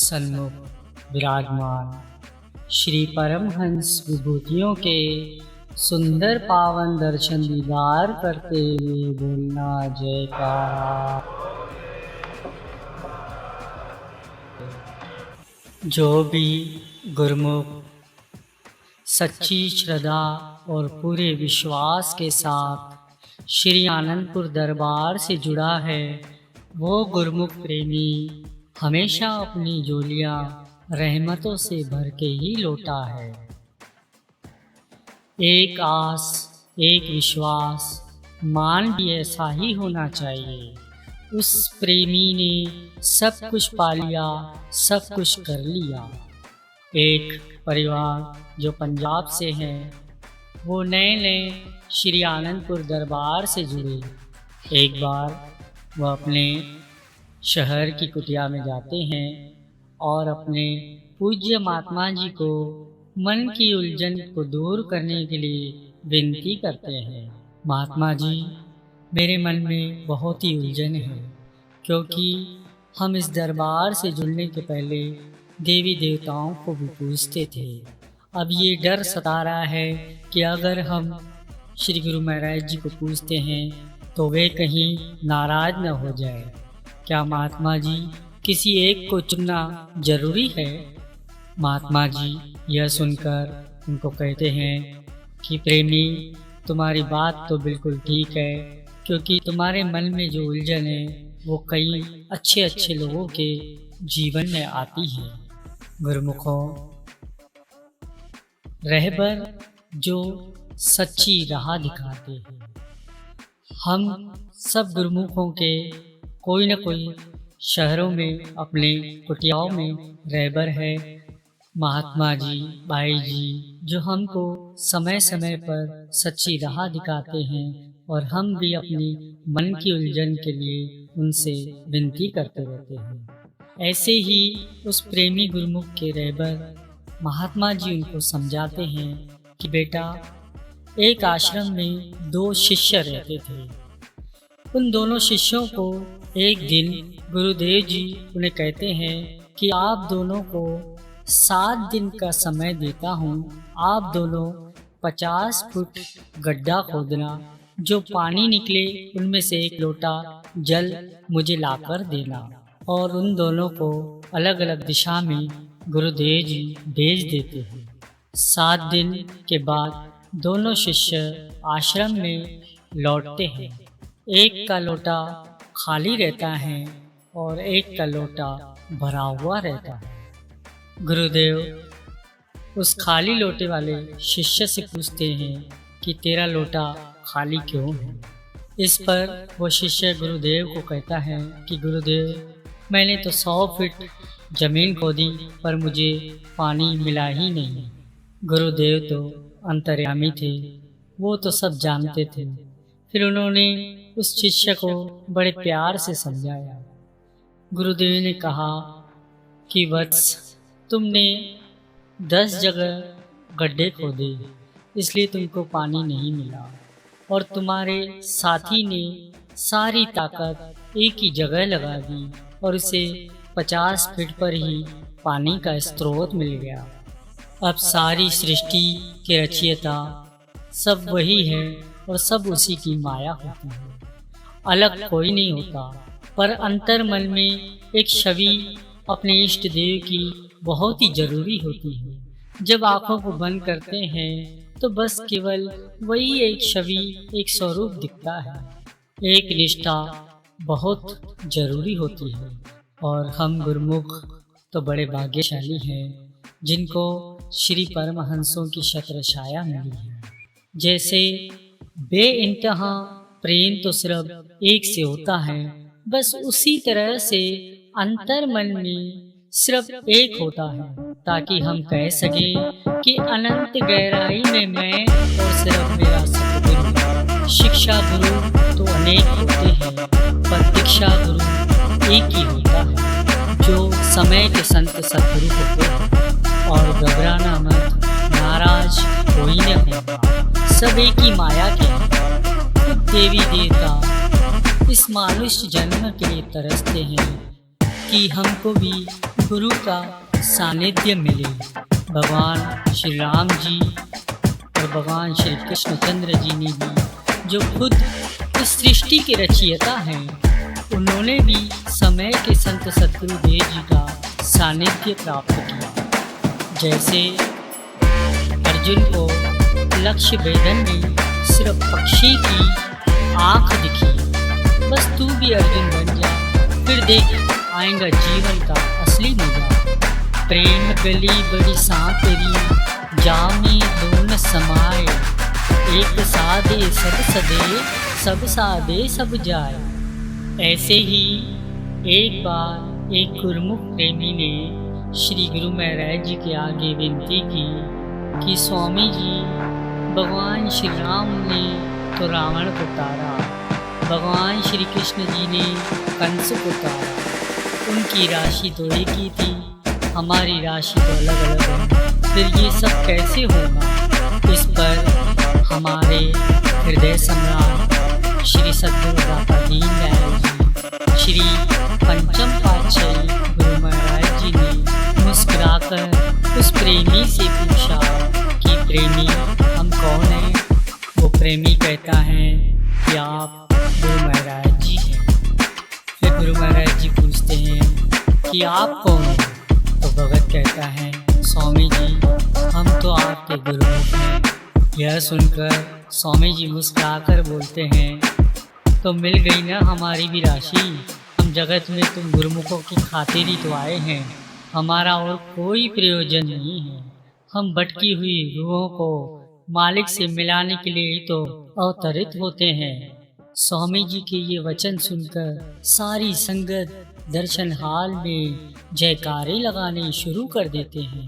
सन्मुख विराजमान श्री परमहंस विभूतियों के सुंदर पावन दर्शन दीदार करते हुए बोलना जयकारा। जो भी गुरुमुख सच्ची श्रद्धा और पूरे विश्वास के साथ श्री आनंदपुर दरबार से जुड़ा है, वो गुरुमुख प्रेमी हमेशा अपनी झोलियाँ रहमतों से भर के ही लौटा है। एक आस, एक विश्वास, मान भी ऐसा ही होना चाहिए। उस प्रेमी ने सब कुछ पा लिया, सब कुछ कर लिया। एक परिवार जो पंजाब से है, वो नए नए श्री आनंदपुर दरबार से जुड़े। एक बार वह अपने शहर की कुटिया में जाते हैं और अपने पूज्य महात्मा जी को मन की उलझन को दूर करने के लिए विनती करते हैं। महात्मा जी, मेरे मन में बहुत ही उलझन है, क्योंकि हम इस दरबार से जुड़ने के पहले देवी देवताओं को भी पूजते थे। अब ये डर सता रहा है कि अगर हम श्री गुरु महाराज जी को पूजते हैं तो वे कहीं नाराज न हो जाए। क्या महात्मा जी किसी एक को चुनना जरूरी है? महात्मा जी यह सुनकर उनको कहते हैं कि प्रेमी, तुम्हारी बात तो बिल्कुल ठीक है, क्योंकि तुम्हारे मन में जो उलझन है वो कई अच्छे अच्छे लोगों के जीवन में आती है। गुरुमुखों, रहबर जो सच्ची राह दिखाते हैं। हम सब गुरुमुखों के कोई न कोई शहरों में अपने कुटियाओं में रहबर है। महात्मा जी, भाई जी जो हमको समय समय पर सच्ची राह दिखाते हैं और हम भी अपनी मन की उलझन के लिए उनसे विनती करते रहते हैं। ऐसे ही उस प्रेमी गुरुमुख के रहबर महात्मा जी उनको समझाते हैं कि बेटा, एक आश्रम में 2 शिष्य रहते थे। उन दोनों शिष्यों को एक दिन गुरुदेव जी उन्हें कहते हैं कि आप दोनों को 7 दिन का समय देता हूँ। आप दोनों 50 फुट गड्ढा खोदना, जो पानी निकले उनमें से 1 लोटा जल मुझे लाकर देना। और उन दोनों को अलग अलग दिशा में गुरुदेव जी भेज देते हैं। 7 दिन के बाद दोनों शिष्य आश्रम में लौटते हैं। एक का लोटा खाली रहता है और एक का लोटा भरा हुआ रहता है। गुरुदेव उस खाली लोटे वाले शिष्य से पूछते हैं कि तेरा लोटा खाली क्यों है? इस पर वो शिष्य गुरुदेव को कहता है कि गुरुदेव, मैंने तो 100 फीट जमीन खोदी पर मुझे पानी मिला ही नहीं। गुरुदेव तो अंतर्यामी थे, वो तो सब जानते थे। फिर उन्होंने उस शिष्य को बड़े प्यार से समझाया। गुरुदेव ने कहा कि वत्स, तुमने 10 जगह गड्ढे खोदे, इसलिए तुमको पानी नहीं मिला, और तुम्हारे साथी ने सारी ताकत एक ही जगह लगा दी और उसे 50 फीट पर ही पानी का स्रोत मिल गया। अब सारी सृष्टि के रचयिता सब वही है और सब उसी की माया होती है। अलग कोई नहीं होता, पर अंतर मन में एक छवि अपने इष्ट देव की बहुत ही जरूरी होती है। जब आंखों को बंद करते हैं तो बस केवल वही एक छवि, एक स्वरूप दिखता है। एक निष्ठा बहुत जरूरी होती है, और हम गुरुमुख तो बड़े भाग्यशाली हैं जिनको श्री परमहंसों की छत्र छाया मिली है। जैसे बेइंतहा प्रेम तो सिर्फ एक से होता है, बस उसी तरह से अंतर मन में सिर्फ एक होता है, ताकि हम कह सके कि अनंत गहराई में मैं और सिर्फ मेरा सतगुरु। शिक्षा गुरु तो अनेक होते हैं, पर दीक्षा गुरु एक ही होता है, जो समय के संत सतगुरु होते हैं। और घबराना मत, नाराज कोई न होगा, सब एक ही माया के हैं। देवी देवता इस मानुष जन्म के लिए तरसते हैं कि हमको भी गुरु का सानिध्य मिले। भगवान श्री राम जी और भगवान श्री कृष्णचंद्र जी ने भी, जो खुद इस सृष्टि के रचयिता हैं, उन्होंने भी समय के संत सद्गुरुदेव जी का सानिध्य प्राप्त किया। जैसे अर्जुन को लक्ष्य भेदन में सिर्फ पक्षी की आँख दिखी, बस तू भी अर्जुन बन जा, फिर देख आएगा जीवन का असली मजा। प्रेम गली बड़ी सांतरी, जामी दोन समाए, एक साधे सब सदे, सब साधे सब जाए। ऐसे ही एक बार एक गुरुमुख प्रेमी ने श्री गुरु महाराज जी के आगे विनती की कि स्वामी जी, भगवान श्री राम ने तो रावण को तारा, भगवान श्री कृष्ण जी ने कंस को तारा, उनकी राशि तो एक ही थी, हमारी राशि तो अलग अलग है, फिर ये सब कैसे होगा। इस पर हमारे हृदय सम्राट श्री सद्गुरु दाता दीनदयाल जी, श्री पंचम पातशाही गुरु महाराज जी ने मुस्कुराकर उस प्रेमी से पूछा कि प्रेमी हम कौन हैं। वो प्रेमी कहता है कि आप गुरु महाराज जी हैं। फिर गुरु महाराज जी पूछते हैं कि आप कौन हैं। तो भगत कहता है, स्वामी जी हम तो आपके गुरुमुख हैं। यह सुनकर स्वामी जी मुस्कुराकर बोलते हैं, तो मिल गई ना हमारी भी राशि। हम जगत में तुम गुरुमुखों की खातिर ही तो आए हैं, हमारा और कोई प्रयोजन नहीं है। हम भटकी हुई रूहों को मालिक से मिलाने के लिए ही तो अवतरित होते हैं। स्वामी जी के ये वचन सुनकर सारी संगत दर्शन हाल में जयकारे लगाने शुरू कर देते हैं।